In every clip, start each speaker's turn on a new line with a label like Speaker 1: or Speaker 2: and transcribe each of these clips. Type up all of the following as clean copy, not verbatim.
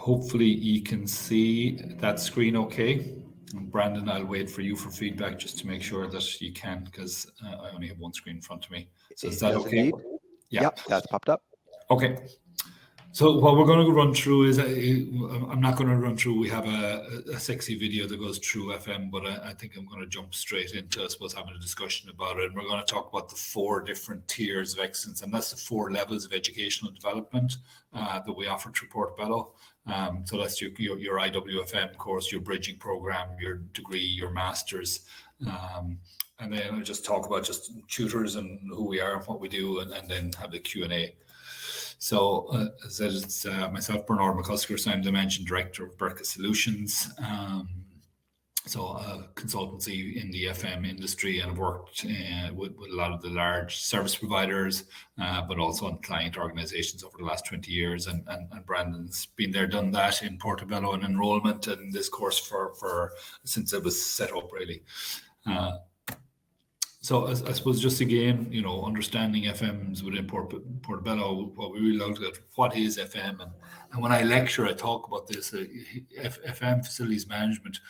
Speaker 1: hopefully you can see that screen okay. And Brandon, I'll wait for you for feedback just to make sure that you can, because I only have one screen in front of me. So is that okay?
Speaker 2: Indeed.
Speaker 1: Yeah.
Speaker 2: Yep, that's popped up.
Speaker 1: Okay. So what we're going to run through is, I'm not going to run through, we have a sexy video that goes through FM, but I think I'm going to jump straight into, I suppose, having a discussion about it. And we're going to talk about the 4 different tiers of excellence, and that's the 4 levels of educational development that we offer through Portobello. So that's your IWFM course, your bridging program, your degree, your master's. And then I'll just talk about just tutors and who we are and what we do, and then have the Q&A. So, as I said, it's myself, Bernard McCusker, so I'm the Managing Director of Berka Solutions. So, a consultancy in the FM industry, and I've worked with a lot of the large service providers, but also on client organizations over the last 20 years. And Brandon's been there, done that in Portobello and enrollment and this course for since it was set up, really. So I suppose just again, understanding FMs within Portobello, what we really looked at, what is FM? And when I lecture, I talk about this. FM facilities management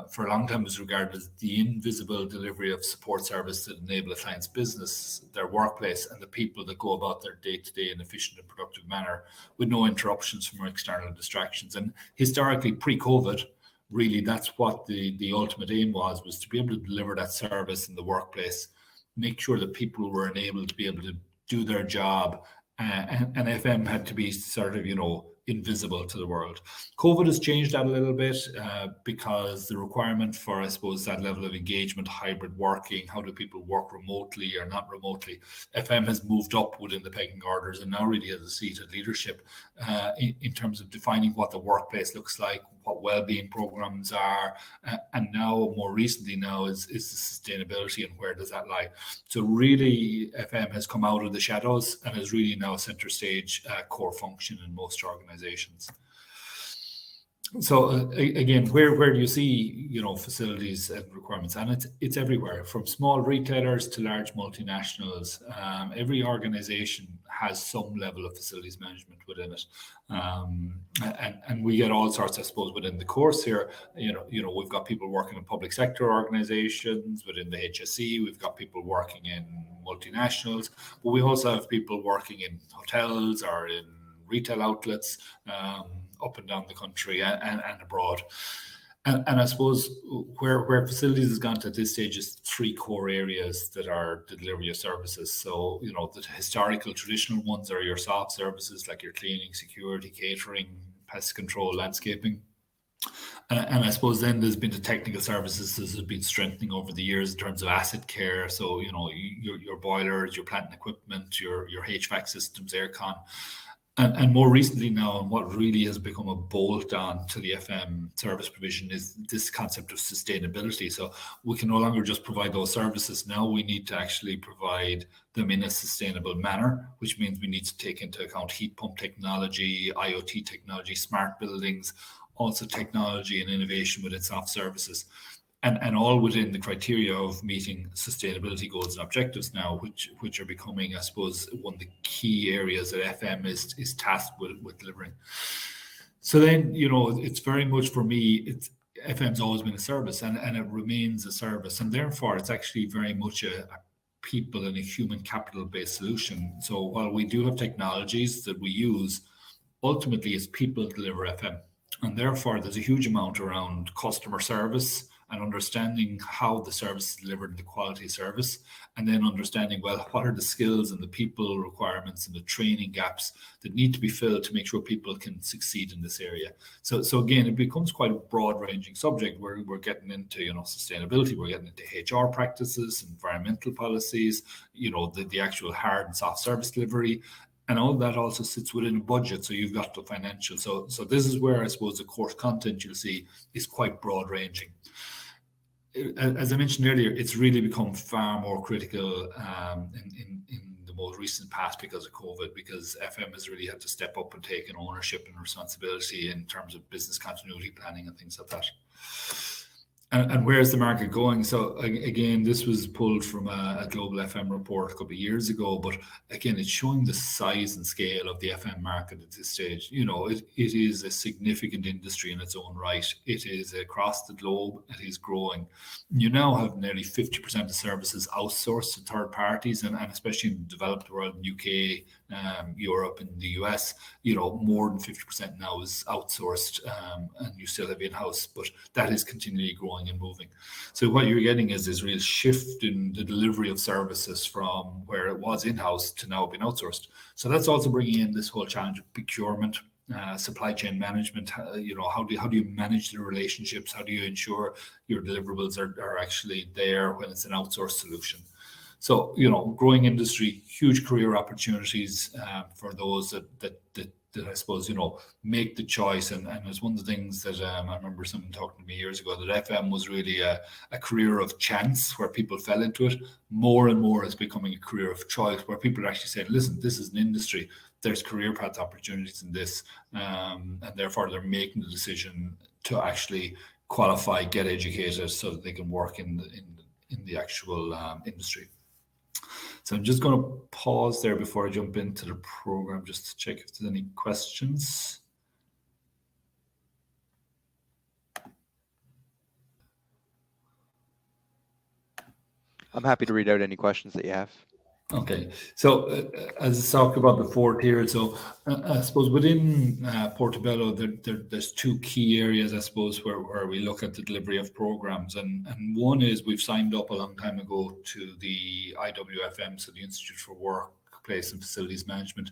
Speaker 1: for a long time was regarded as the invisible delivery of support service that enable a client's business, their workplace, and the people that go about their day-to-day in efficient and productive manner with no interruptions from external distractions. And historically, pre-COVID, really, that's what the ultimate aim was to be able to deliver that service in the workplace, make sure that people were enabled to be able to do their job, and FM had to be sort of, invisible to the world. COVID has changed that a little bit because the requirement for, I suppose, that level of engagement, hybrid working, how do people work remotely or not remotely, FM has moved up within the pecking orders and now really has a seat at leadership in terms of defining what the workplace looks like, what well-being programs are, and now more recently now is the sustainability and where does that lie. So really FM has come out of the shadows and is really now center stage core function in most organizations. So again, where do you see facilities and requirements? And it's everywhere, from small retailers to large multinationals. Every organization has some level of facilities management within it, and we get all sorts, I suppose, within the course here. We've got people working in public sector organizations within the HSE. We've got people working in multinationals, but we also have people working in hotels or in retail outlets up and down the country and abroad. And I suppose where facilities has gone to at this stage is 3 core areas that are the delivery of services. So, the historical traditional ones are your soft services like your cleaning, security, catering, pest control, landscaping. And I suppose then there's been the technical services that has been strengthening over the years in terms of asset care. So, your boilers, your plant and equipment, your HVAC systems, aircon. And more recently now, and what really has become a bolt-on to the FM service provision is this concept of sustainability. So we can no longer just provide those services. Now we need to actually provide them in a sustainable manner, which means we need to take into account heat pump technology, IoT technology, smart buildings, also technology and innovation within soft services. And all within the criteria of meeting sustainability goals and objectives now, which are becoming, I suppose, one of the key areas that FM is tasked with delivering. So then, it's very much for me, FM's always been a service and it remains a service. And therefore, it's actually very much a people and a human capital-based solution. So while we do have technologies that we use, ultimately it's people deliver FM. And therefore, there's a huge amount around customer service and understanding how the service is delivered and the quality of service, and then understanding, well, what are the skills and the people requirements and the training gaps that need to be filled to make sure people can succeed in this area. So again, it becomes quite a broad-ranging subject where we're getting into, sustainability, we're getting into HR practices, environmental policies, the actual hard and soft service delivery. And all that also sits within a budget. So you've got the financial. So this is where I suppose the course content you'll see is quite broad ranging. As I mentioned earlier, it's really become far more critical in the most recent past because of COVID, because FM has really had to step up and take an ownership and responsibility in terms of business continuity planning and things like that. And where's the market going? So again, this was pulled from a Global FM report a couple of years ago, but again, it's showing the size and scale of the FM market at this stage. It is a significant industry in its own right. It is across the globe. It is growing. You now have nearly 50% of services outsourced to third parties, and especially in the developed world, UK, Europe, and the US, more than 50% now is outsourced, and you still have in-house, but that is continually growing and moving. So what you're getting is this real shift in the delivery of services from where it was in-house to now being outsourced. So that's also bringing in this whole challenge of procurement, supply chain management. How do you manage the relationships? How do you ensure your deliverables are actually there when it's an outsourced solution? So growing industry, huge career opportunities for those that I suppose make the choice. And it's one of the things that I remember someone talking to me years ago, that FM was really a career of chance where people fell into it. More and more it's becoming a career of choice where people are actually saying, listen, this is an industry, there's career path opportunities in this, and therefore they're making the decision to actually qualify, get educated so that they can work in the actual industry. So I'm just going to pause there before I jump into the program, just to check if there's any questions.
Speaker 2: I'm happy to read out any questions that you have.
Speaker 1: Okay, so as I talked about the 4 tiers, so I suppose within Portobello, there's 2 key areas, I suppose, where we look at the delivery of programs. And one is we've signed up a long time ago to the IWFM, so the Institute for Workplace and Facilities Management.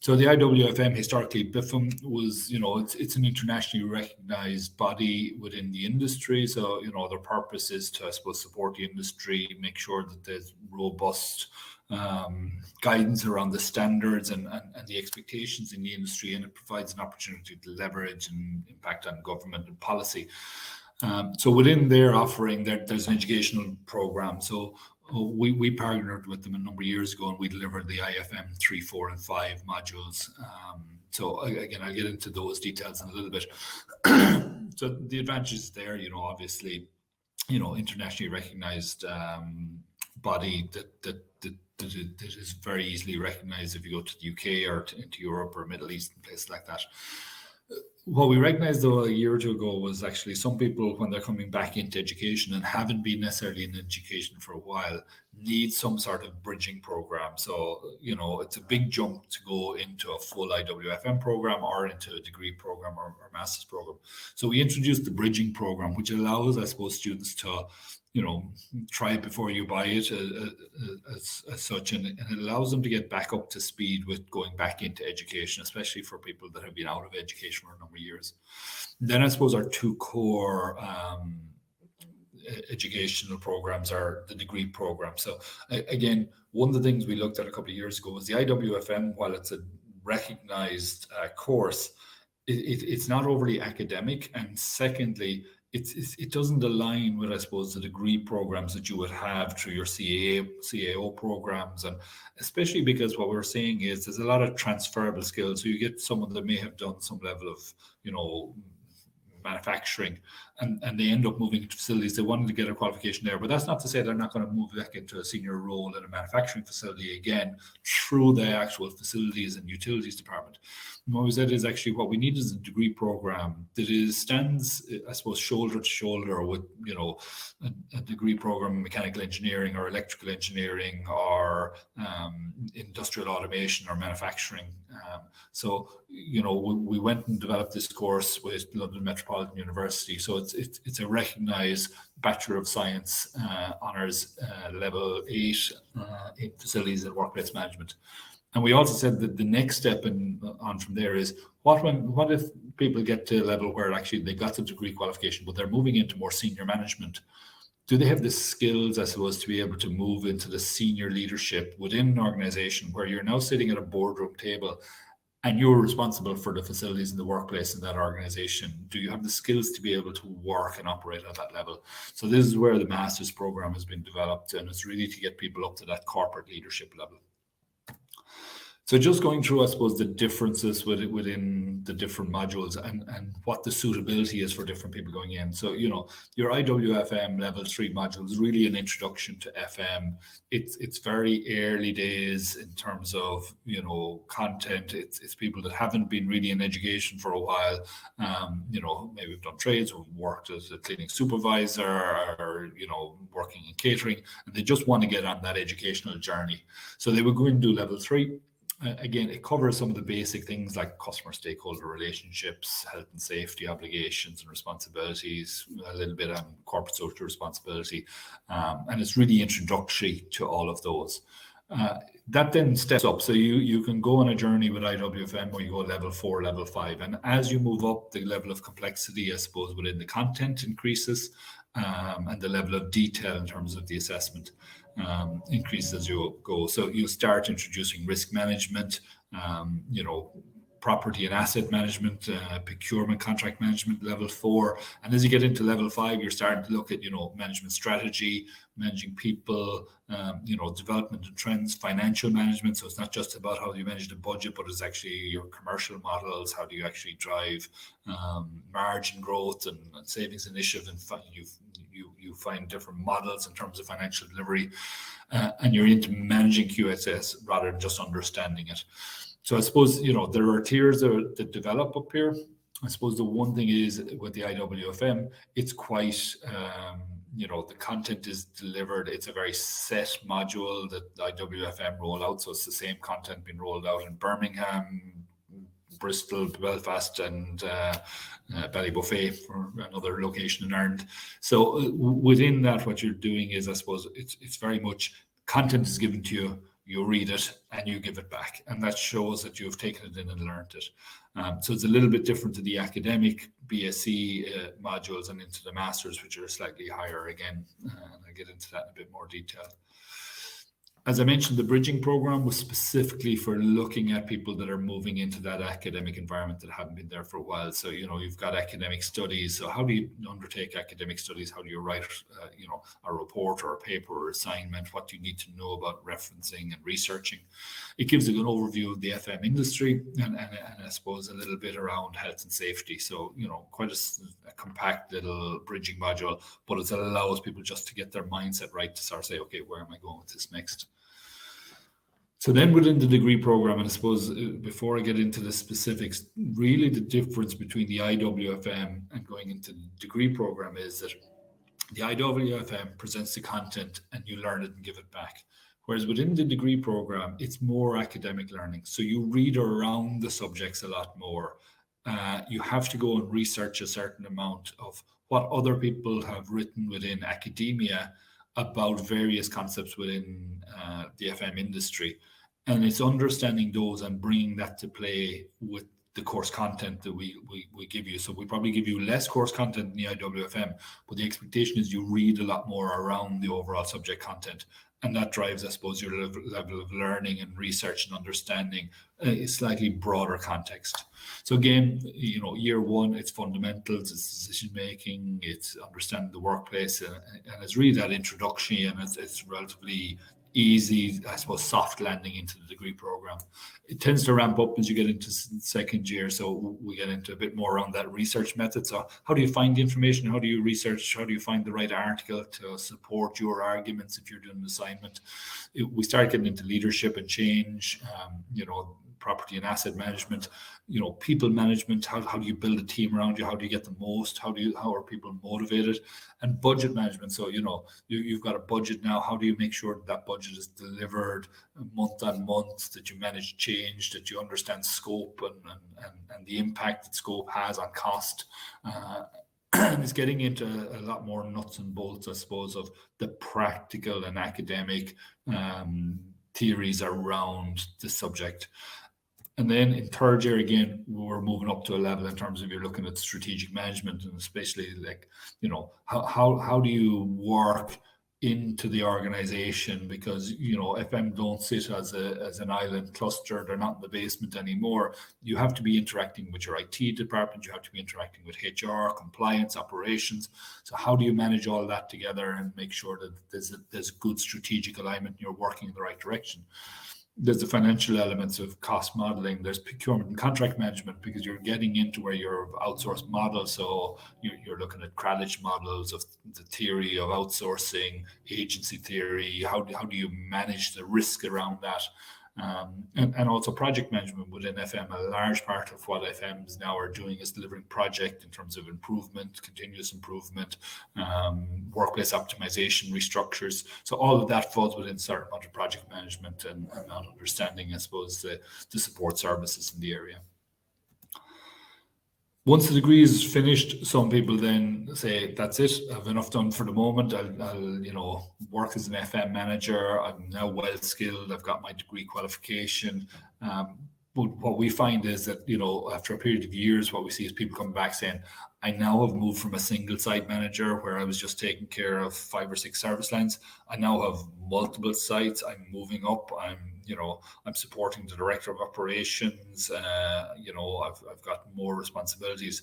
Speaker 1: So the IWFM, historically, BIFM was, it's an internationally recognized body within the industry. So, their purpose is to, I suppose, support the industry, make sure that there's robust guidance around the standards and the expectations in the industry, and it provides an opportunity to leverage and impact on government and policy. So within their offering, there's an educational program. So we partnered with them a number of years ago, and we delivered the IFM 3, 4, and 5 modules. So again, I'll get into those details in a little bit. So the advantages there, obviously, internationally recognized body that is very easily recognized if you go to the UK or into Europe or Middle East and places like that. What we recognized, though, a year or 2 ago was actually some people, when they're coming back into education and haven't been necessarily in education for a while, need some sort of bridging program. So, it's a big jump to go into a full IWFM program or into a degree program or master's program. So we introduced the bridging program, which allows, I suppose, students to try it before you buy it as such, and it allows them to get back up to speed with going back into education, especially for people that have been out of education for a number of years. And then I suppose our 2 core educational programs are the degree program. So again, one of the things we looked at a couple of years ago was the IWFM, while it's a recognized course, it's not overly academic, and secondly, it doesn't align with, I suppose, the degree programs that you would have through your CAO programs, and especially because what we're seeing is there's a lot of transferable skills. So you get someone that may have done some level of, manufacturing, and they end up moving into facilities. They wanted to get a qualification there, but that's not to say they're not going to move back into a senior role in a manufacturing facility again through the actual facilities and utilities department. And what we said is actually what we need is a degree program that stands, I suppose, shoulder to shoulder with, a degree program in mechanical engineering or electrical engineering or industrial automation or manufacturing. So, we went and developed this course with London Metropolitan University. So it's a recognized Bachelor of Science honours level 8 in facilities and workplace management. And we also said that the next step on from there is what if people get to a level where actually they got the degree qualification, but they're moving into more senior management? Do they have the skills, I suppose, to be able to move into the senior leadership within an organization where you're now sitting at a boardroom table and you're responsible for the facilities in the workplace in that organization? Do you have the skills to be able to work and operate at that level? So this is where the master's program has been developed, and it's really to get people up to that corporate leadership level. So just going through, I suppose, the differences within the different modules and what the suitability is for different people going in. So, your IWFM Level 3 module is really an introduction to FM. It's very early days in terms of, content. It's people that haven't been really in education for a while. Maybe we've done trades or worked as a cleaning supervisor or, working in catering, and they just want to get on that educational journey. So they would go and do Level 3. Again, it covers some of the basic things like customer stakeholder relationships, health and safety obligations and responsibilities, a little bit on corporate social responsibility, and it's really introductory to all of those. That then steps up. So you can go on a journey with IWFM where you go Level 4, Level 5. And as you move up, the level of complexity, I suppose, within the content increases, and the level of detail in terms of the assessment increases as you go. So you start introducing risk management, property and asset management, procurement, contract management, Level 4. And as you get into Level 5, you're starting to look at, management strategy, managing people, development and trends, financial management. So it's not just about how you manage the budget, but it's actually your commercial models. How do you actually drive margin growth and savings initiative? And you find different models in terms of financial delivery, and you're into managing QSS rather than just understanding it. So I suppose, there are tiers that develop up here. I suppose the one thing is with the IWFM, it's quite, the content is delivered. It's a very set module that the IWFM roll out. So it's the same content being rolled out in Birmingham, Bristol, Belfast, and Ballybuffet for another location in Ireland. So within that, what you're doing is, I suppose, it's very much content is given to you. You read it and you give it back, and that shows that you've taken it in and learned it. So it's a little bit different to the academic BSc modules and into the masters, which are slightly higher again. And I'll get into that in a bit more detail. As I mentioned, the bridging program was specifically for looking at people that are moving into that academic environment that haven't been there for a while. So, you've got academic studies. So how do you undertake academic studies? How do you write, a report or a paper or assignment? What do you need to know about referencing and researching? It gives a good overview of the FM industry and I suppose a little bit around health and safety. So, quite a compact little bridging module, but it allows people just to get their mindset right to start say, okay, where am I going with this next? So then within the degree program, and I suppose before I get into the specifics, really the difference between the IWFM and going into the degree program is that the IWFM presents the content and you learn it and give it back. Whereas within the degree program, it's more academic learning. So you read around the subjects a lot more. You have to go and research a certain amount of what other people have written within academia about various concepts within the FM industry. And it's understanding those and bringing that to play with the course content that we give you. So we probably give you less course content in the IWFM, but the expectation is you read a lot more around the overall subject content. And that drives, I suppose, your level of learning and research and understanding a slightly broader context. So again, year one, it's fundamentals, it's decision-making, it's understanding the workplace, and it's really that introduction, and it's relatively easy, I suppose, soft landing into the degree program. It tends to ramp up as you get into second year. So we get into a bit more around that research method. So how do you find the information? How do you research? How do you find the right article to support your arguments if you're doing an assignment? We start getting into leadership and change, property and asset management, people management. How do you build a team around you? How do you get the most? How are people motivated? And budget management. So, you've got a budget now. How do you make sure that budget is delivered month on month, that you manage change, that you understand scope and the impact that scope has on cost? And it's getting into a lot more nuts and bolts, I suppose, of the practical and academic theories around the subject. And then in third year, again, we're moving up to a level in terms of you're looking at strategic management, and especially how do you work into the organization, because FM don't sit as an island cluster. They're not in the basement anymore. You have to be interacting with your IT department. You have to be interacting with HR, compliance, operations. So how do you manage all that together and make sure that there's good strategic alignment and you're working in the right direction? There's the financial elements of cost modeling. There's procurement and contract management, because you're getting into where you're outsourced models. So you're looking at Kradich models of the theory of outsourcing, agency theory. How do you manage the risk around that? And also project management within FM. A large part of what FMs now are doing is delivering project in terms of improvement, continuous improvement, workplace optimization, restructures. So all of that falls within certain amount of project management and not understanding, I suppose, the support services in the area. Once the degree is finished, some people then say, that's it, I've enough done for the moment. I'll work as an FM manager. I'm now well skilled. I've got my degree qualification. But what we find is that, after a period of years, what we see is people come back saying, I now have moved from a single site manager where I was just taking care of 5 or 6 service lines. I now have multiple sites. I'm moving up. I'm supporting the director of operations. I've got more responsibilities.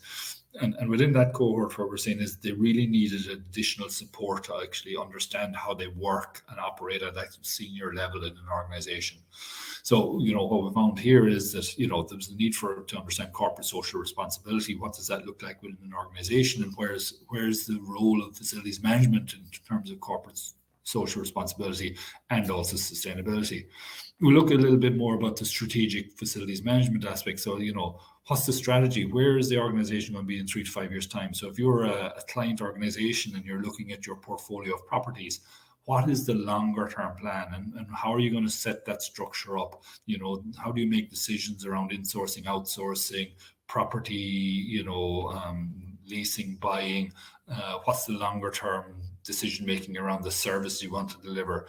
Speaker 1: And within that cohort, what we're seeing is they really needed additional support to actually understand how they work and operate at that senior level in an organization. So, what we found here is that, there's a need to understand corporate social responsibility. What does that look like within an organization? And where's the role of facilities management in terms of corporate social responsibility and also sustainability? We'll look a little bit more about the strategic facilities management aspect. So, what's the strategy? Where is the organization going to be in 3 to 5 years' time? So if you're a client organization and you're looking at your portfolio of properties, what is the longer term plan, and how are you going to set that structure up? How do you make decisions around insourcing, outsourcing, property, leasing, buying? What's the longer term decision making around the service you want to deliver?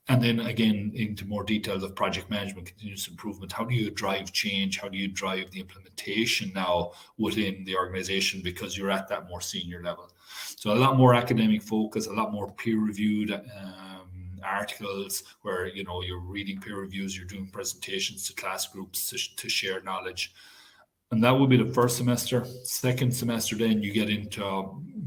Speaker 1: And then again, into more details of project management, continuous improvement. How do you drive change? How do you drive the implementation now within the organization, because you're at that more senior level? So a lot more academic focus, a lot more peer-reviewed articles where, you're reading peer reviews, you're doing presentations to class groups to share knowledge. And that will be the first semester. Second semester, then you get into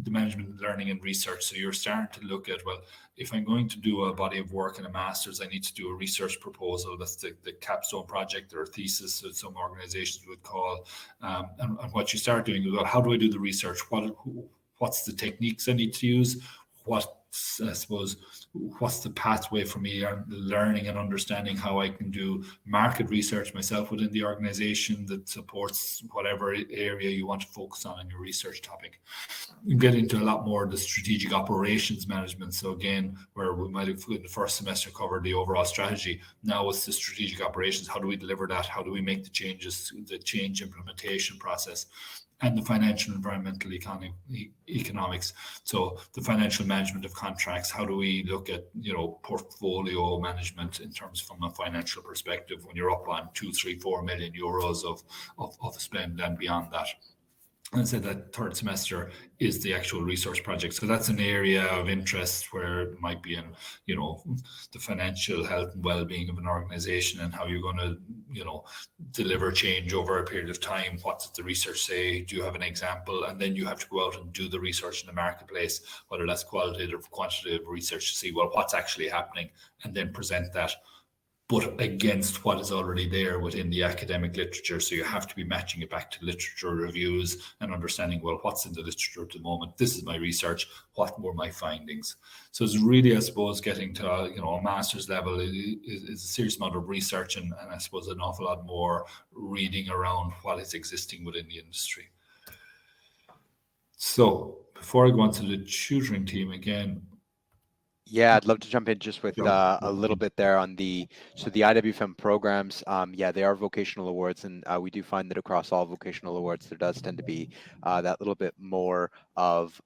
Speaker 1: the management, learning and research. So you're starting to look at, well, if I'm going to do a body of work in a master's, I need to do a research proposal. That's the capstone project or thesis, that some organizations would call. And what you start doing is, well, how do I do the research? What's the techniques I need to use? What's the pathway for me learning and understanding how I can do market research myself within the organization that supports whatever area you want to focus on in your research topic. You get into a lot more of the strategic operations management. So again, where we might have in the first semester covered the overall strategy, now it's the strategic operations. How do we deliver that? How do we make the changes, the change implementation process? And the financial environmental economics. So the financial management of contracts. How do we look at, portfolio management in terms from a financial perspective when you're up on 2, 3, 4 million euros of spend and beyond that? And I said that third semester is the actual research project. So that's an area of interest where it might be in, the financial health and well-being of an organization and how you're going to, deliver change over a period of time. What does the research say? Do you have an example? And then you have to go out and do the research in the marketplace, whether that's qualitative or quantitative research, to see, well, what's actually happening, and then present that, but against what is already there within the academic literature. So you have to be matching it back to literature reviews and understanding, well, what's in the literature at the moment? This is my research. What were my findings? So it's really, I suppose, getting to, a master's level is a serious amount of research and I suppose an awful lot more reading around what is existing within the industry. So before I go on to the tutoring team again,
Speaker 2: yeah, I'd love to jump in just with a little bit there on the IWFM programs. They are vocational awards, and we do find that across all vocational awards, there does tend to be that little bit more of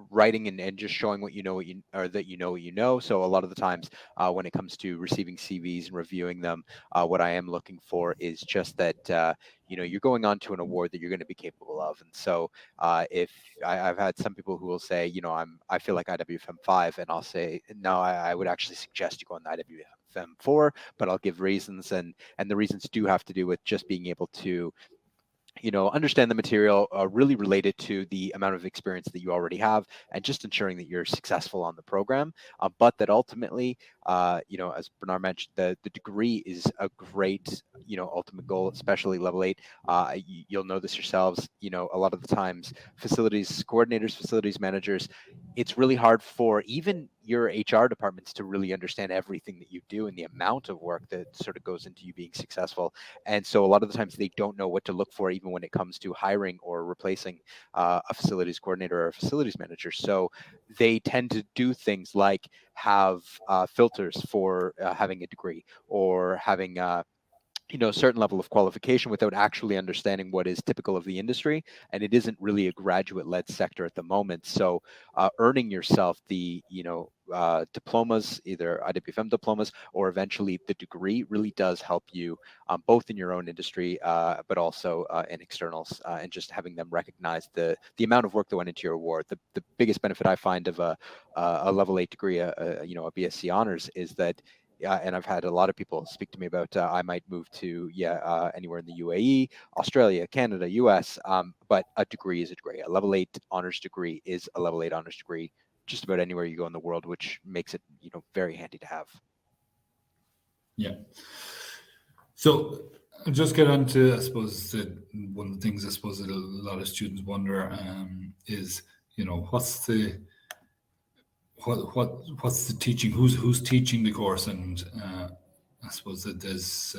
Speaker 2: writing and just showing what you know, that you know what you know. So a lot of the times when it comes to receiving CVs and reviewing them, what I am looking for is just that you're going on to an award that you're going to be capable of. And so if I've had some people who will say, I feel like IWFM 5, and I'll say, no, I would actually suggest you go on the IWFM 4, but I'll give reasons, and the reasons do have to do with just being able to understand the material, really related to the amount of experience that you already have, and just ensuring that you're successful on the program. But that ultimately, as Bernard mentioned, the degree is a great, ultimate goal, especially level 8. You'll know this yourselves. A lot of the times, facilities coordinators, facilities managers, it's really hard for even your HR departments to really understand everything that you do and the amount of work that sort of goes into you being successful. And so a lot of the times they don't know what to look for, even when it comes to hiring or replacing a facilities coordinator or a facilities manager. So they tend to do things like have filters for having a degree, or having a certain level of qualification, without actually understanding what is typical of the industry. And it isn't really a graduate-led sector at the moment. So earning yourself the diplomas, either IWFM diplomas or eventually the degree, really does help you both in your own industry, but also in externals, and just having them recognize the amount of work that went into your award. The biggest benefit I find of a level 8 degree, a BSc honors, is that, and I've had a lot of people speak to me about, I might move to anywhere in the UAE, Australia, Canada, US, but a degree is a degree. A level 8 honors degree is a level 8 honors degree just about anywhere you go in the world, which makes it very handy to have.
Speaker 1: Yeah. So I'll just get on to, I suppose, one of the things I suppose that a lot of students wonder is, what's the what's the teaching? Who's teaching the course? And I suppose that there's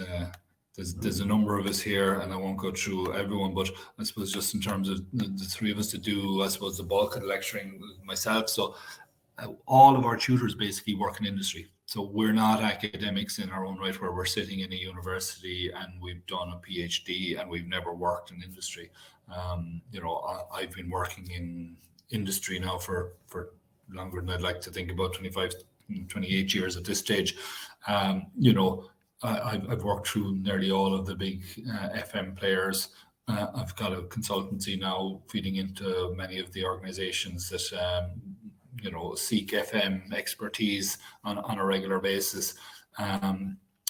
Speaker 1: a number of us here, and I won't go through everyone, but I suppose just in terms of the three of us to do, I suppose, the bulk of the lecturing, myself. So all of our tutors basically work in industry. So we're not academics in our own right, where we're sitting in a university and we've done a PhD and we've never worked in industry. I've been working in industry now for longer than I'd like to think, about 25, 28 years at this stage. I've worked through nearly all of the big FM players. I've got a consultancy now feeding into many of the organizations that seek FM expertise on a regular basis. I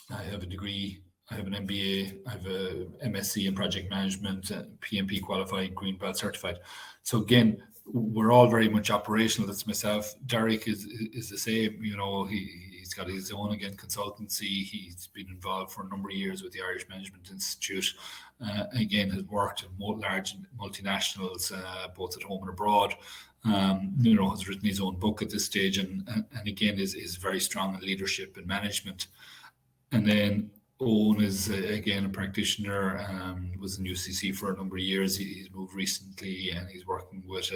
Speaker 1: have a degree, I have an MBA, I have a MSc in project management, PMP qualified, Green Belt certified. So again, we're all very much operational. That's myself. Derek is the same. He's got his own, again, consultancy. He's been involved for a number of years with the Irish Management Institute. Again, has worked in large multinationals, both at home and abroad. Has written his own book at this stage, and again is very strong in leadership and management. And then Owen is again a practitioner, was in UCC for a number of years. He's moved recently and he's working with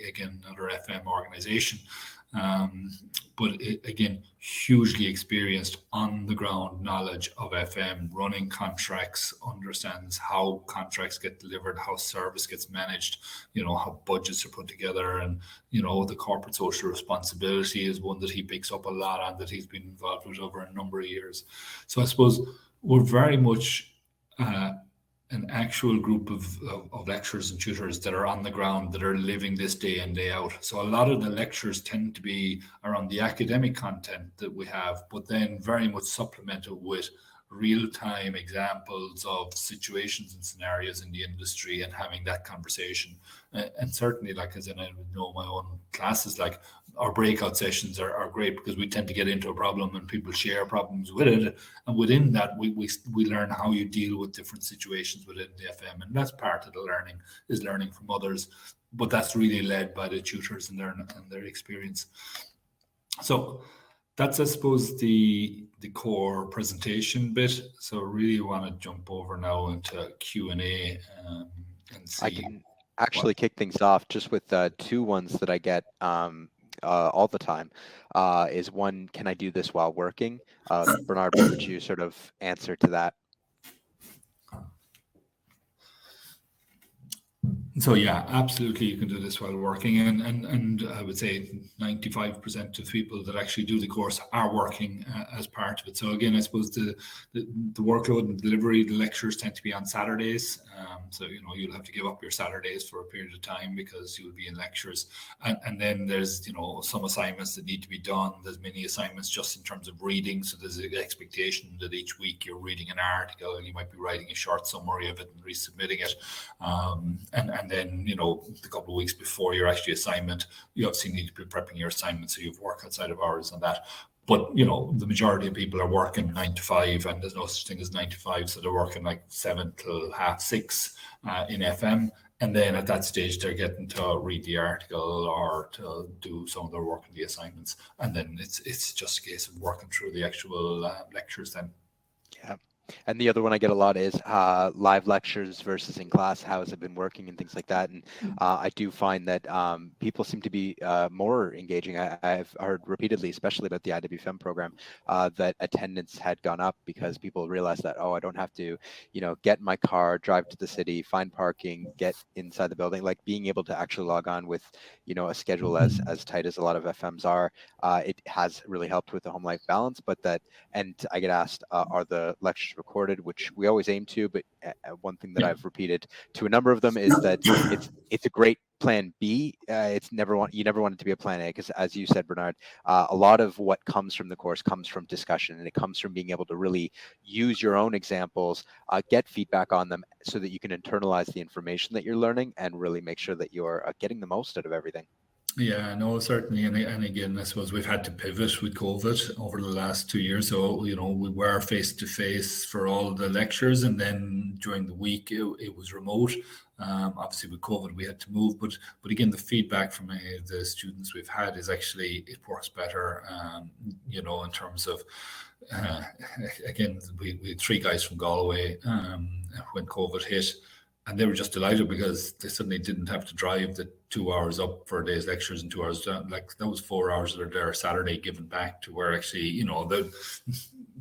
Speaker 1: again another FM organization, but again hugely experienced on the ground knowledge of FM, running contracts, understands how contracts get delivered, how service gets managed, how budgets are put together, and the corporate social responsibility is one that he picks up a lot on, that he's been involved with over a number of years. So I suppose we're very much an actual group of lecturers and tutors that are on the ground, that are living this day in, day out. So a lot of the lectures tend to be around the academic content that we have, but then very much supplemented with real-time examples of situations and scenarios in the industry, and having that conversation. And certainly, like, as in I know my own classes, like our breakout sessions are great, because we tend to get into a problem and people share problems with it, and within that we learn how you deal with different situations within the FM, and that's part of the learning, is learning from others, but that's really led by the tutors and their experience. So that's, I suppose, the core presentation bit. So really want to jump over now into Q&A and see.
Speaker 2: I can actually kick things off just with two ones that I get all the time. Is one, can I do this while working? Bernard, what would you sort of answer to that?
Speaker 1: So yeah, absolutely, you can do this while working, and I would say 95% of people that actually do the course are working as part of it. So again, I suppose the workload and delivery, the lectures tend to be on Saturdays. So you'll have to give up your Saturdays for a period of time because you'll be in lectures, and then there's some assignments that need to be done. There's many assignments just in terms of reading. So there's an expectation that each week you're reading an article, and you might be writing a short summary of it and resubmitting it. And then, the couple of weeks before your actual assignment, you obviously need to be prepping your assignment, so you've work outside of hours on that. But, the majority of people are working 9 to 5, and there's no such thing as 9 to 5. So they're working like 7 till half 6 in FM. And then at that stage, they're getting to read the article or to do some of their work in the assignments. And then it's just a case of working through the actual lectures then.
Speaker 2: Yeah. And the other one I get a lot is live lectures versus in class. How has it been working and things like that? And I do find that people seem to be more engaging. I've heard repeatedly, especially about the IWFM program, that attendance had gone up because people realized that, I don't have to, get in my car, drive to the city, find parking, get inside the building. Like being able to actually log on with, a schedule as tight as a lot of FMs are, it has really helped with the home life balance. And I get asked, are the lectures recorded, which we always aim to, but one thing that I've repeated to a number of them is that it's a great plan B. You never want it to be a plan A, because as you said, Bernard, a lot of what comes from the course comes from discussion, and it comes from being able to really use your own examples, get feedback on them so that you can internalize the information that you're learning and really make sure that you're getting the most out of everything.
Speaker 1: Yeah, no, certainly. And again, I suppose we've had to pivot with COVID over the last 2 years. So, we were face to face for all the lectures. And then during the week, it was remote. Obviously, with COVID, we had to move. But again, the feedback from the students we've had is actually it works better, in terms of, again, we had 3 guys from Galway when COVID hit. And they were just delighted because they suddenly didn't have to drive the 2 hours up for a day's lectures and 2 hours down. Like that was 4 hours of their Saturday given back to where actually,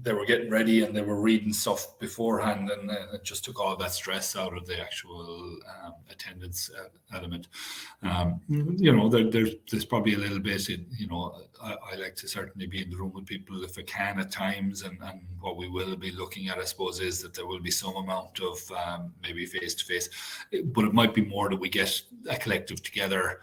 Speaker 1: they were getting ready and they were reading stuff beforehand, and it just took all that stress out of the actual attendance element. There's probably a little bit, I like to certainly be in the room with people if I can at times, and what we will be looking at, I suppose, is that there will be some amount of maybe face-to-face, but it might be more that we get a collective together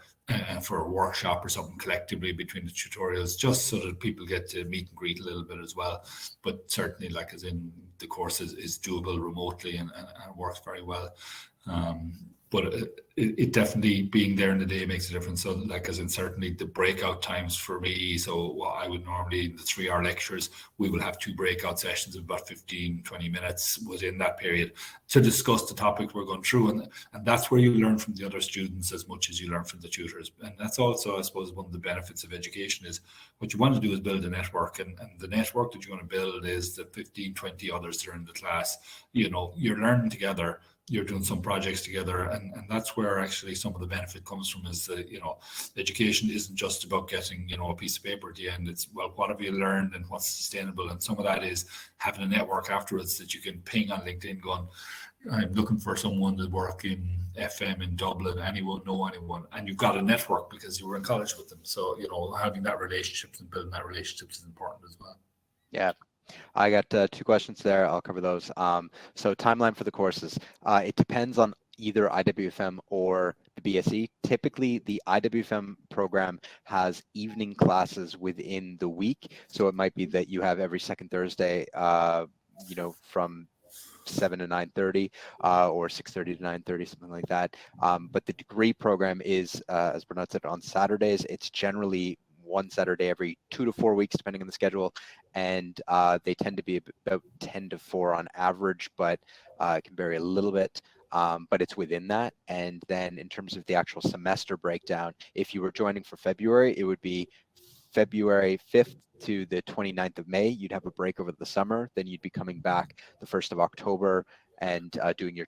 Speaker 1: for a workshop or something collectively between the tutorials, just so that people get to meet and greet a little bit as well. But certainly, like as in the course is doable remotely and works very well. But it definitely being there in the day makes a difference. So like as in certainly the breakout times for me, so what I would normally, the 3-hour lectures, we will have 2 breakout sessions of about 15-20 minutes within that period to discuss the topic we're going through. And that's where you learn from the other students as much as you learn from the tutors. And that's also, I suppose, one of the benefits of education is what you want to do is build a network. And the network that you want to build is the 15-20 others that are in the class. You're learning together, you're doing some projects together, and that's where actually some of the benefit comes from, is that education isn't just about getting a piece of paper at the end. It's, well, what have you learned and what's sustainable? And some of that is having a network afterwards that you can ping on LinkedIn going, I'm looking for someone to work in FM in Dublin, anyone know anyone? And you've got a network because you were in college with them. So having that relationship and building that relationship is important as well.
Speaker 2: Yeah. I got 2 questions there. I'll cover those. So timeline for the courses. It depends on either IWFM or the BSc. Typically, the IWFM program has evening classes within the week. So it might be that you have every second Thursday, from 7 to 9:30 or 6:30 to 9:30, something like that. But the degree program is, as Bernard said, on Saturdays. It's generally one Saturday every 2 to 4 weeks, depending on the schedule. And they tend to be about 10 to 4 on average, but it can vary a little bit. But it's within that. And then in terms of the actual semester breakdown, if you were joining for February, it would be February 5th to the 29th of May. You'd have a break over the summer. Then you'd be coming back the 1st of October and doing your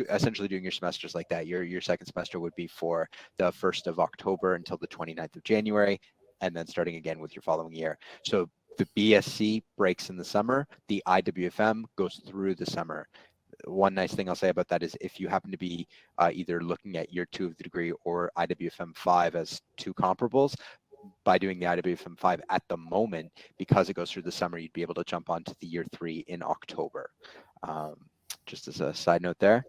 Speaker 2: essentially doing your semesters like that. Your second semester would be for the 1st of October until the 29th of January, and then starting again with your following year. So the BSc breaks in the summer, the IWFM goes through the summer. one nice thing I'll say about that is if you happen to be either looking at year 2 of the degree or IWFM 5 as two comparables, by doing the IWFM 5 at the moment, because it goes through the summer, you'd be able to jump onto the year 3 in October. Just as a side note there.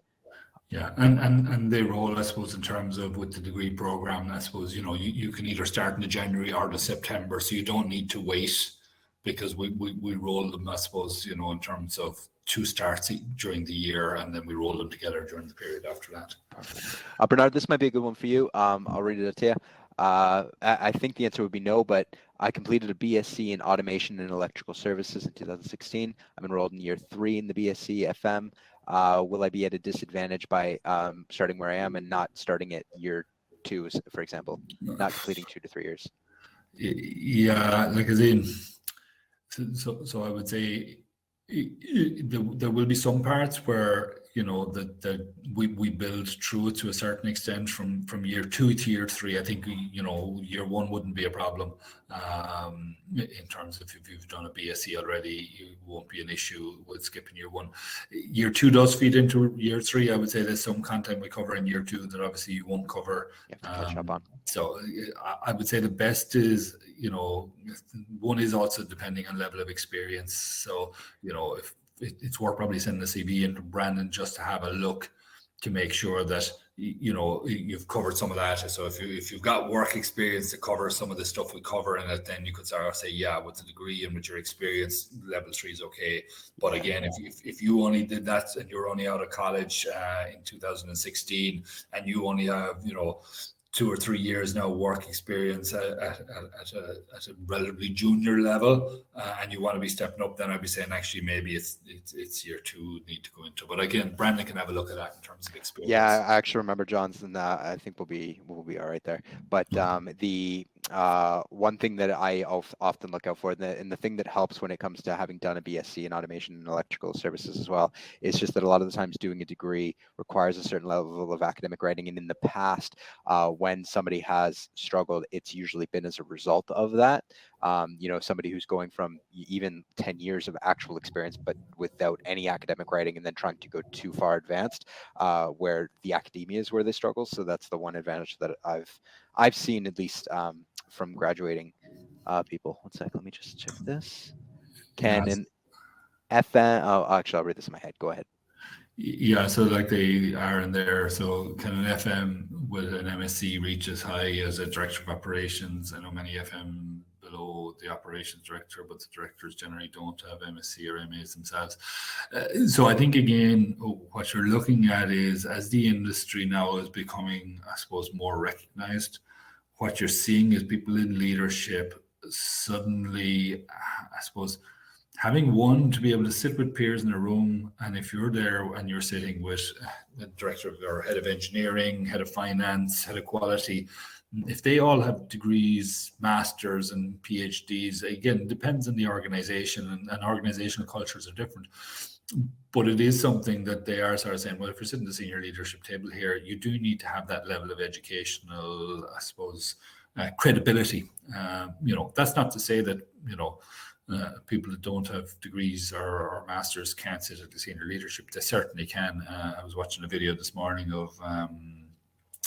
Speaker 1: Yeah, and they roll, I suppose, in terms of with the degree program, I suppose, you can either start in the January or the September, so you don't need to wait because we roll them, I suppose, in terms of 2 starts during the year, and then we roll them together during the period after that.
Speaker 2: Perfect. Bernard, this might be a good one for you. I'll read it to you. I think the answer would be no, but I completed a BSc in Automation and Electrical Services in 2016. I'm enrolled in year 3 in the BSc FM. Will I be at a disadvantage by starting where I am and not starting at year 2, for example, not completing 2 to 3 years?
Speaker 1: Yeah, like as in, so I would say there will be some parts where that we build through it to a certain extent from year 2 to year 3. I think year 1 wouldn't be a problem in terms of if you've done a BSc already, it won't be an issue with skipping year 1. Year 2 does feed into year 3. I would say there's some content we cover in year 2 that obviously you won't cover.
Speaker 2: You have to catch up on.
Speaker 1: So I would say the best is, 1 is also depending on level of experience. So, if it's worth probably sending the CV into Brandon just to have a look to make sure that, you've covered some of that. So if you've got work experience to cover some of the stuff we cover in it, then you could sort of say, yeah, with the degree and with your experience, level 3 is okay. But again, if you only did that and you're only out of college in 2016 and you only have, 2 or 3 years now work experience at a relatively junior level, and you want to be stepping up, then I'd be saying actually maybe it's year 2 need to go into. But again, Brandon can have a look at that in terms of experience.
Speaker 2: Yeah, I actually remember John's, and I think we'll be all right there. But the one thing that I often look out for, and the thing that helps when it comes to having done a BSc in Automation and Electrical Services as well, is just that a lot of the times doing a degree requires a certain level of academic writing, and in the past, when somebody has struggled, it's usually been as a result of that. Somebody who's going from even 10 years of actual experience, but without any academic writing, and then trying to go too far advanced, where the academia is where they struggle. So that's the one advantage that I've seen, at least from graduating people. One second, let me just check this. Can an FM? Oh, actually, I'll read this in my head. Go ahead.
Speaker 1: Yeah, so like they are in there. So can an FM with an MSc reach as high as a director of operations? I know many FM below the operations director, but the directors generally don't have MSc or MAs themselves. So I think, again, what you're looking at is, as the industry now is becoming, I suppose, more recognized, what you're seeing is people in leadership suddenly, I suppose, having to be able to sit with peers in a room, and if you're there and you're sitting with the director or head of engineering, head of finance, head of quality, if they all have degrees, masters and PhDs, again, it depends on the organization, and organizational cultures are different. But it is something that they are sort of saying, well, if you're sitting at the senior leadership table here, you do need to have that level of educational, I suppose, credibility. That's not to say that, people that don't have degrees or masters can't sit at the senior leadership. They certainly can. I was watching a video this morning of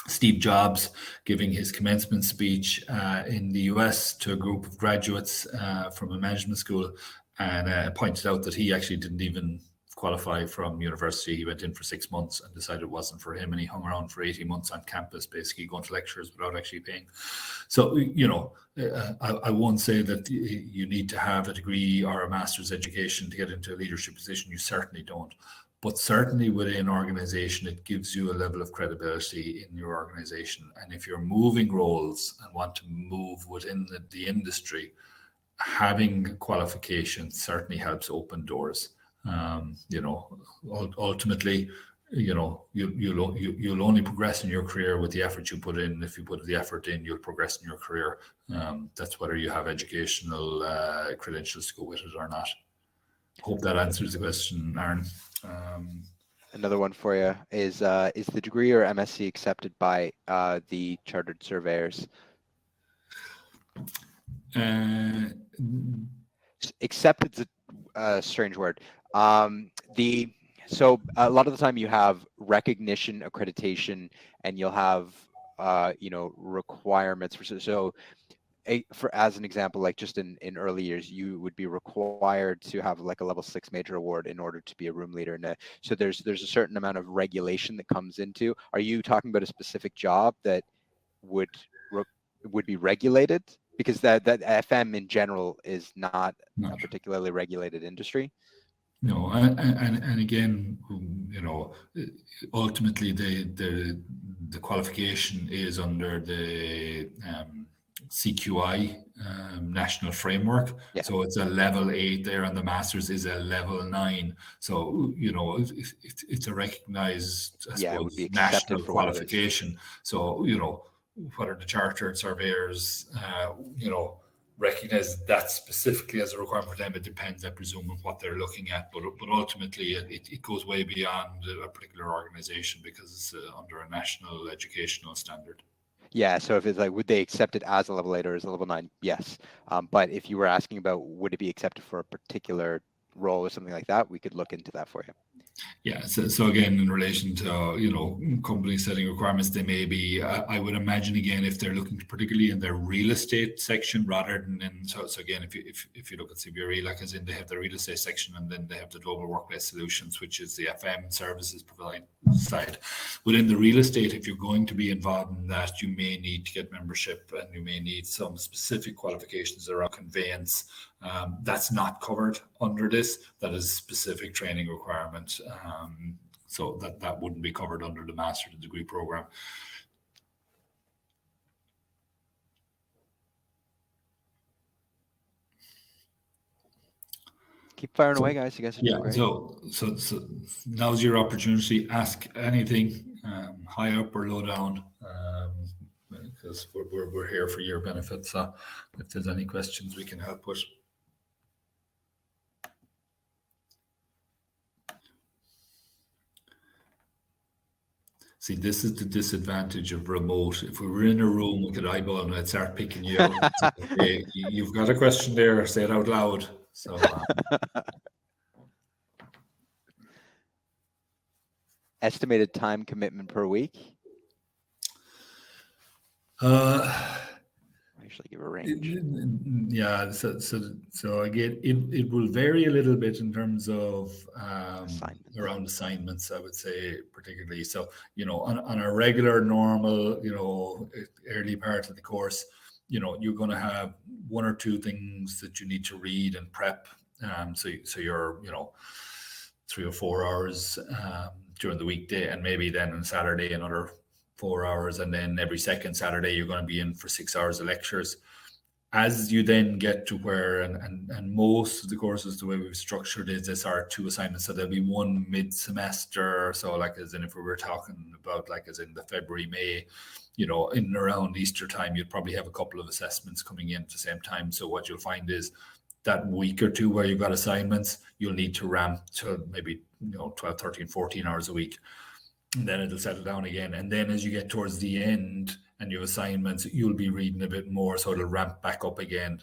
Speaker 1: Steve Jobs giving his commencement speech in the US to a group of graduates from a management school, and pointed out that he actually didn't even qualify from university. He went in for 6 months and decided it wasn't for him, and he hung around for 18 months on campus, basically going to lectures without actually paying. So, I won't say that you need to have a degree or a master's education to get into a leadership position. You certainly don't. But certainly within an organization, it gives you a level of credibility in your organization. And if you're moving roles and want to move within the industry, having qualifications certainly helps open doors. Ultimately, you'll only progress in your career with the effort you put in. If you put the effort in, you'll progress in your career. That's whether you have educational credentials to go with it or not. Hope that answers the question, Aaron.
Speaker 2: Another one for you is the degree or MSc accepted by the chartered surveyors? Accepted is a strange word. The So a lot of the time you have recognition, accreditation, and you'll have requirements for for as an example, like just in early years, you would be required to have like a level 6 major award in order to be a room leader. And so there's a certain amount of regulation that comes into. Are you talking about a specific job that would be regulated? Because that FM in general is not a particularly regulated industry.
Speaker 1: No, and again, ultimately the qualification is under the CQI national framework.
Speaker 2: Yeah.
Speaker 1: So it's a level 8 there, and the master's is a level 9. So it's a recognized, I suppose, national qualification. So whether the chartered surveyors, recognize that specifically as a requirement for them, it depends, I presume, on what they're looking at. But ultimately, it goes way beyond a particular organization because it's under a national educational standard.
Speaker 2: Yeah, so if it's like, would they accept it as a level 8 or as a level 9? Yes. But if you were asking about would it be accepted for a particular role or something like that, we could look into that for you.
Speaker 1: Yeah. So again, in relation to, company setting requirements, they may be, I would imagine, again, if they're looking particularly in their real estate section rather than so again, if you look at CBRE, like as in they have the real estate section and then they have the global workplace solutions, which is the FM services provide side. Within the real estate, if you're going to be involved in that, you may need to get membership and you may need some specific qualifications around conveyance. That's not covered under this. That is specific training requirement. So that wouldn't be covered under the master's degree program.
Speaker 2: Keep firing away, guys. You guys are doing great.
Speaker 1: So now's your opportunity. Ask anything, high up or low down, because we're here for your benefit. So if there's any questions we can help with. See, this is the disadvantage of remote. If we were in a room, we could eyeball and I'd start picking you out. Okay, you've got a question there, say it out loud. So,
Speaker 2: estimated time commitment per week? I usually give a range.
Speaker 1: Yeah, so again, it will vary a little bit in terms of around assignments, I would say, particularly. So, on a regular, normal, early part of the course, you're going to have one or two things that you need to read and prep. So you're, 3 or 4 hours during the weekday, and maybe then on Saturday another 4 hours, and then every second Saturday you're going to be in for 6 hours of lectures. As you then get to where, and most of the courses, the way we've structured is this are 2 assignments. So there'll be one mid-semester. So like as in if we were talking about like as in the February, May, in and around Easter time, you'd probably have a couple of assessments coming in at the same time. So what you'll find is that week or two where you've got assignments, you'll need to ramp to maybe 12, 13, 14 hours a week. And then it'll settle down again. And then as you get towards the end and you have assignments, you'll be reading a bit more. So it'll ramp back up again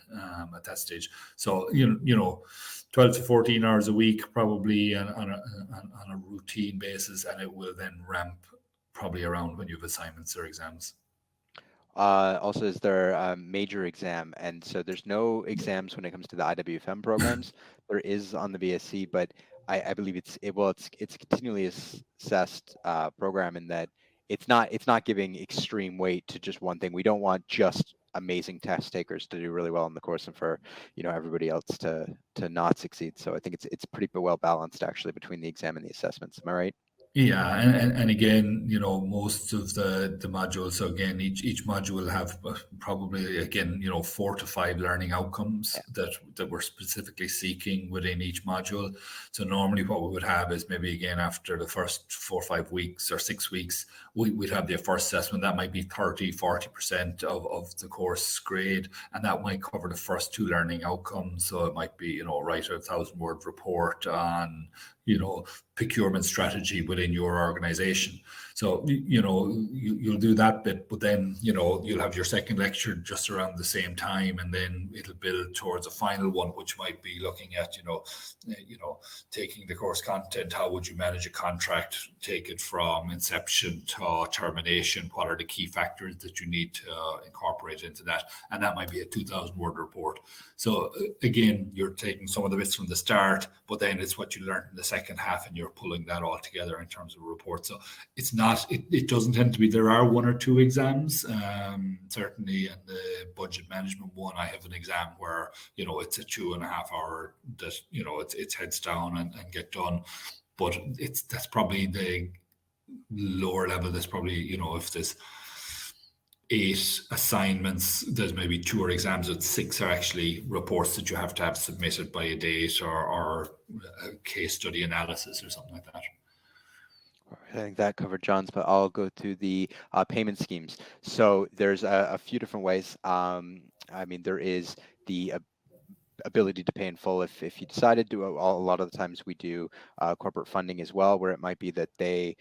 Speaker 1: at that stage. So, 12 to 14 hours a week, probably on a routine basis. And it will then ramp probably around when you have assignments or exams.
Speaker 2: Also, is there a major exam? And so there's no exams when it comes to the IWFM programs. There is on the BSc, but I believe it's a continually assessed program in that it's not giving extreme weight to just one thing. We don't want just amazing test takers to do really well in the course and for everybody else to not succeed. So I think it's pretty well balanced actually between the exam and the assessments. Am I right?
Speaker 1: Yeah, and again, most of the modules. So again, each module will have probably again, 4 to 5 learning outcomes that we're specifically seeking within each module. So normally, what we would have is maybe again after the first 4 or 5 weeks or 6 weeks, we'd have the first assessment that might be 30-40% of the course grade, and that might cover the first 2 learning outcomes. So it might be write a 1,000-word report on procurement strategy within your organization. So, you'll do that bit, but then, you'll have your second lecture just around the same time, and then it'll build towards a final one, which might be looking at, taking the course content. How would you manage a contract? Take it from inception to termination. What are the key factors that you need to incorporate into that? And that might be a 2,000-word report. So again, you're taking some of the bits from the start, but then it's what you learned in the second half, and you're pulling that all together in terms of a report. So it's not, it doesn't tend to be, there are one or two exams, certainly in the budget management one. I have an exam where, it's a 2.5 hour that, it's heads down and get done. But that's probably the lower level. There's probably, if there's 8 assignments, there's maybe 2 exams, but 6 are actually reports that you have to have submitted by a date, or a case study analysis or something like that.
Speaker 2: I think that covered John's, but I'll go to the payment schemes. So there's a few different ways. There is the ability to pay in full if you decided to. A lot of the times we do corporate funding as well, where it might be that they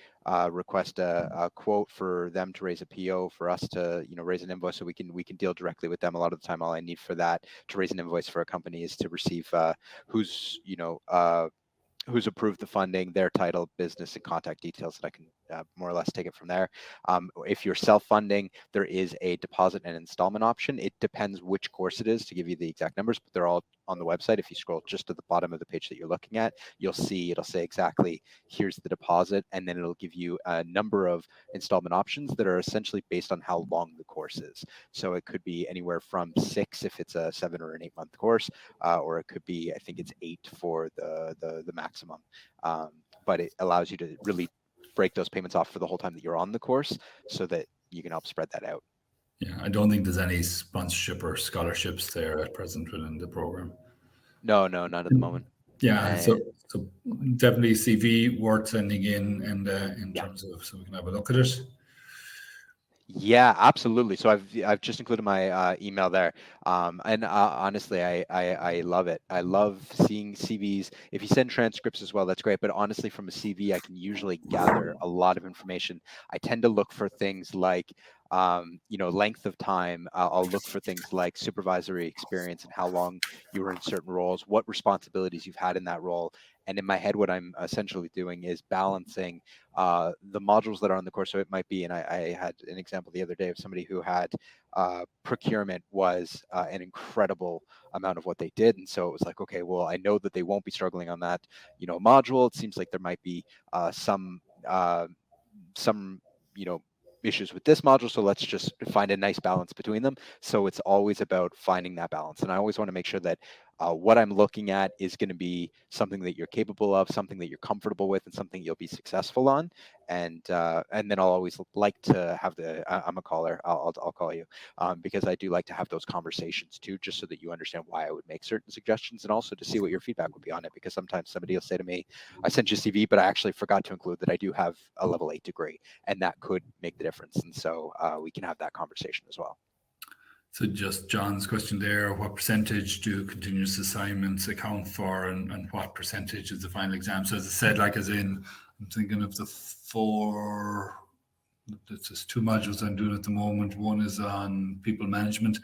Speaker 2: request a quote for them to raise a PO, for us to raise an invoice, so we can deal directly with them. A lot of the time, all I need for that to raise an invoice for a company is to receive who's approved the funding, their title, business, and contact details, that I can more or less take it from there. If you're self-funding, there is a deposit and installment option. It depends which course it is to give you the exact numbers, but they're all on the website. If you scroll just to the bottom of the page that you're looking at, you'll see it'll say exactly, here's the deposit, and then it'll give you a number of installment options that are essentially based on how long the course is. So it could be anywhere from 6 if it's a 7 or an 8 month course, or it could be, I think it's 8 for the maximum. But it allows you to really break those payments off for the whole time that you're on the course, so that you can help spread that out.
Speaker 1: Yeah, I don't think there's any sponsorship or scholarships there at present within the program.
Speaker 2: No, not at the moment.
Speaker 1: Yeah, so definitely CV worth sending in terms of, so we can have a look at it.
Speaker 2: Yeah, absolutely. So I've just included my email there, and honestly, I love it. I love seeing CVs. If you send transcripts as well, that's great. But honestly, from a CV, I can usually gather a lot of information. I tend to look for things like length of time. I'll look for things like supervisory experience and how long you were in certain roles, what responsibilities you've had in that role. And in my head, what I'm essentially doing is balancing the modules that are on the course. So it might be, and I had an example the other day of somebody who had procurement was an incredible amount of what they did. And so it was like, okay, well, I know that they won't be struggling on that, module. It seems like there might be some issues with this module, so let's just find a nice balance between them. So it's always about finding that balance, and I always want to make sure that what I'm looking at is going to be something that you're capable of, something that you're comfortable with, and something you'll be successful on. And then I'll always like to have I'm a caller. I'll call you because I do like to have those conversations too, just so that you understand why I would make certain suggestions, and also to see what your feedback would be on it. Because sometimes somebody will say to me, "I sent you a CV, but I actually forgot to include that I do have a level 8 degree," and that could make the difference. And so we can have that conversation as well.
Speaker 1: So just John's question there, what percentage do continuous assignments account for, and what percentage is the final exam? So as I said, I'm thinking of the 4, there's just 2 modules I'm doing at the moment. One is on people management.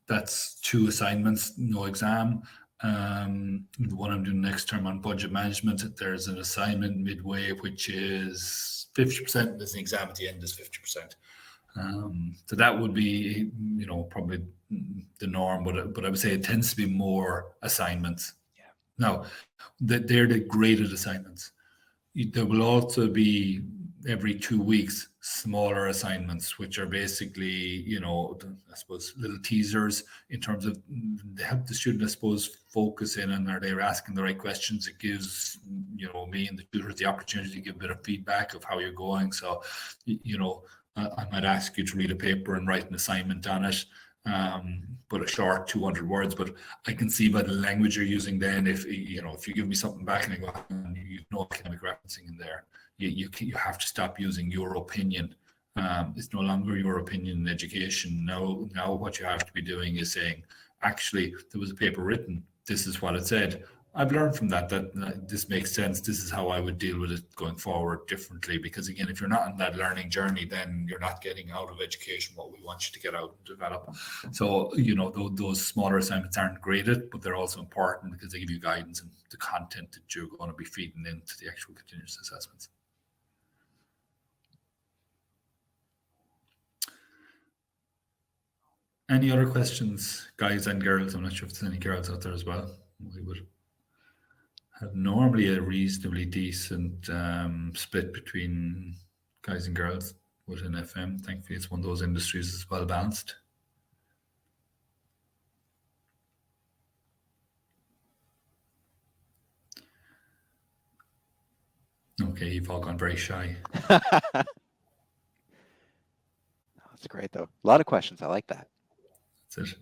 Speaker 1: That's 2 assignments, no exam. The one I'm doing next term on budget management, there's an assignment midway, which is 50%. There's an exam at the end, is 50%. So that would be, probably the norm, but I would say it tends to be more assignments.
Speaker 2: Yeah.
Speaker 1: Now, they're the graded assignments. There will also be every 2 weeks smaller assignments, which are basically, I suppose, little teasers in terms of they help the student, I suppose, focus in on, are they asking the right questions? It gives, me and the tutors the opportunity to give a bit of feedback of how you're going. So, I might ask you to read a paper and write an assignment on it, but a short 200 words. But I can see by the language you're using then, if you give me something back and I go, academic referencing in there, you have to stop using your opinion. It's no longer your opinion in education. Now what you have to be doing is saying, actually, there was a paper written. This is what it said. I've learned from that this makes sense. This is how I would deal with it going forward differently. Because again, if you're not on that learning journey, then you're not getting out of education what we want you to get out and develop. So, those smaller assignments aren't graded, but they're also important because they give you guidance and the content that you're going to be feeding into the actual continuous assessments. Any other questions, guys and girls? I'm not sure if there's any girls out there as well. We would have normally a reasonably decent split between guys and girls within FM. Thankfully, it's one of those industries that's well balanced. Okay, you've all gone very shy.
Speaker 2: That's great, though. A lot of questions. I like that.
Speaker 1: That's it.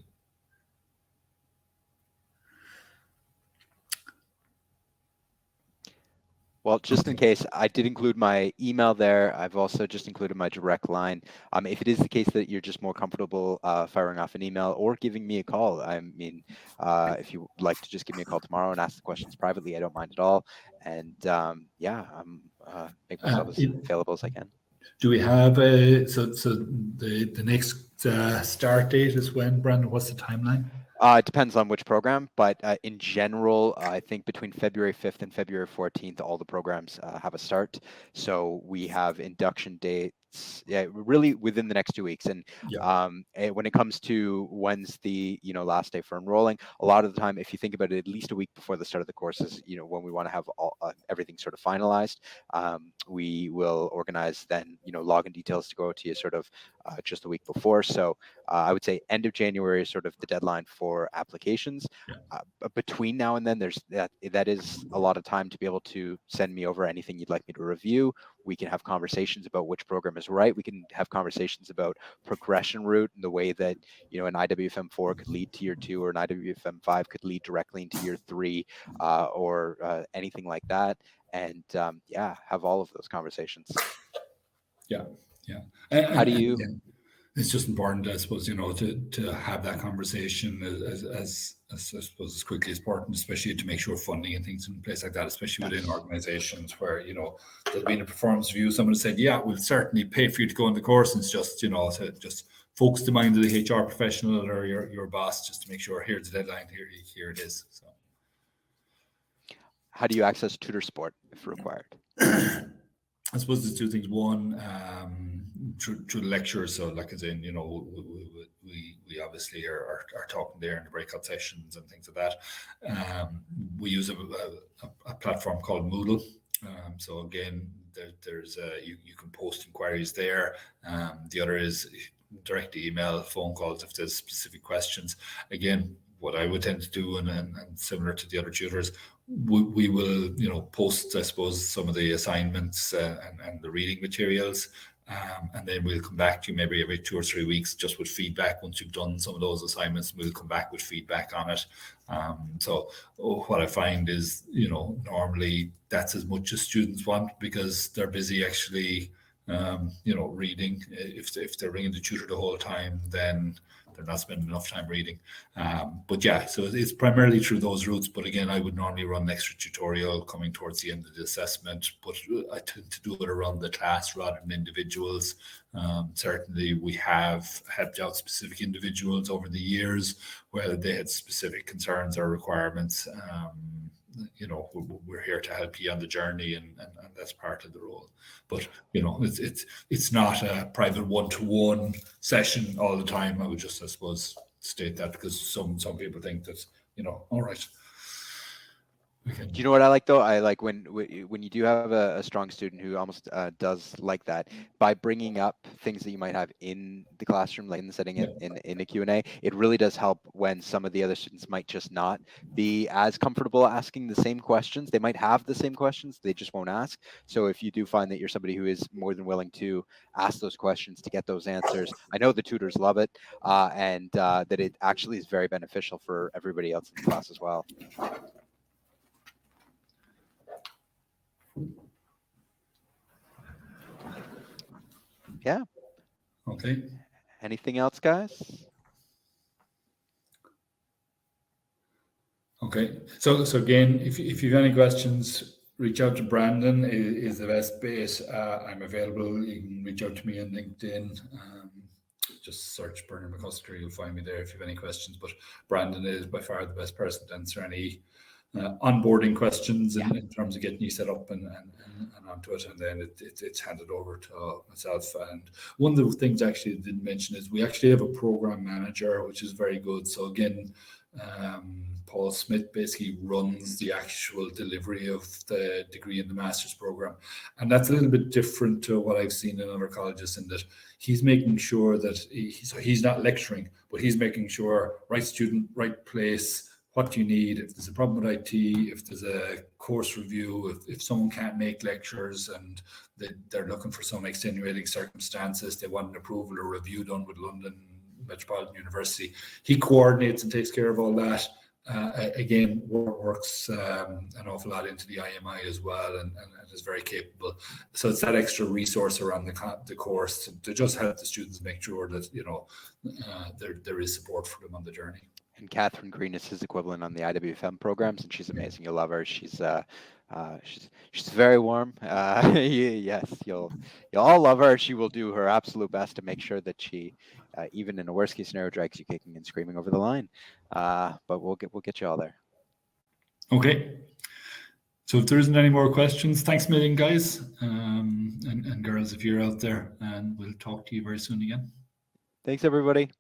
Speaker 2: Well, just in case, I did include my email there. I've also just included my direct line. If it is the case that you're just more comfortable firing off an email or giving me a call, I mean, if you would like to just give me a call tomorrow and ask the questions privately, I don't mind at all. And yeah, I'm make myself as available as I can.
Speaker 1: Do we have so the next start date is when, Brandon? What's the timeline?
Speaker 2: It depends on which program, but in general, I think between February 5th and February 14th, all the programs have a start. So we have induction dates, really within the next 2 weeks. And when it comes to when's the last day for enrolling, a lot of the time, if you think about it, at least a week before the start of the courses, when we want to have everything sort of finalized, we will organize then login details to go to you sort of just a week before. So I would say end of January is sort of the deadline for applications. Between now and then, there's that is a lot of time to be able to send me over anything you'd like me to review. We can have conversations about which program is right. We can have conversations about progression route and the way that an IWFM 4 could lead to year 2 or an IWFM 5 could lead directly into year 3 or anything like that. And have all of those conversations.
Speaker 1: Yeah.
Speaker 2: How do you?
Speaker 1: It's just important, I suppose, to have that conversation as I suppose as quickly as important, especially to make sure funding and things in place like that, especially within organizations where there's been a performance review. Someone said, "Yeah, we'll certainly pay for you to go on the course," and it's just to just focus the mind of the HR professional or your boss just to make sure here's the deadline, here it is. So,
Speaker 2: how do you access tutor support if required?
Speaker 1: I suppose there's two things. One, through the lectures. So, like as in, we obviously are talking there in the breakout sessions and things like that. We use a platform called Moodle. So again, there's you can post inquiries there. The other is direct email, phone calls if there's specific questions. Again, what I would tend to do, and similar to the other tutors, we will post, I suppose, some of the assignments and the reading materials, and then we'll come back to you maybe every 2 or 3 weeks just with feedback. Once you've done some of those assignments, we'll come back with feedback on it. So what I find is normally that's as much as students want because they're busy actually reading. If they're ringing the tutor the whole time, then they're not spending enough time reading. But yeah, so it's primarily through those routes. But again, I would normally run an extra tutorial coming towards the end of the assessment, but I tend to do it around the class rather than individuals. Certainly we have helped out specific individuals over the years where they had specific concerns or requirements. We're here to help you on the journey, and that's part of the role. But it's not a private one-to-one session all the time. I would just, I suppose, state that because some people think that all right.
Speaker 2: Do you know what I like though? I like when you do have a strong student who almost does like that, by bringing up things that you might have in the classroom, like in the setting in a Q&A, it really does help when some of the other students might just not be as comfortable asking the same questions. They might have the same questions, they just won't ask. So if you do find that you're somebody who is more than willing to ask those questions to get those answers, I know the tutors love it, and that it actually is very beneficial for everybody else in the class as well. Yeah.
Speaker 1: Okay.
Speaker 2: Anything else, guys?
Speaker 1: Okay. So again, if you have any questions, reach out to Brandon is the best base. I'm available. You can reach out to me on LinkedIn. Just search Bernard McCusker. You'll find me there if you have any questions. But Brandon is by far the best person to answer any onboarding questions in terms of getting you set up and onto it. And then it's handed over to myself. And one of the things actually I didn't mention is we actually have a program manager, which is very good. So again, Paul Smith basically runs the actual delivery of the degree and the master's program. And that's a little bit different to what I've seen in other colleges, in that he's making sure that he's not lecturing, but he's making sure right student, right place, what do you need? If there's a problem with IT, if there's a course review, if someone can't make lectures and they're looking for some extenuating circumstances, they want an approval or review done with London Metropolitan University, he coordinates and takes care of all that. Again, works an awful lot into the IMI as well, and is very capable. So it's that extra resource around the course to just help the students make sure that there is support for them on the journey.
Speaker 2: And Catherine Green is his equivalent on the IWFM programs, and she's amazing. You'll love her. She's very warm. Yes, you'll all love her. She will do her absolute best to make sure that she, even in a worst case scenario, drags you kicking and screaming over the line. But we'll get you all there.
Speaker 1: Okay. So if there isn't any more questions, thanks a million, guys and girls, if you're out there, and we'll talk to you very soon again.
Speaker 2: Thanks, everybody.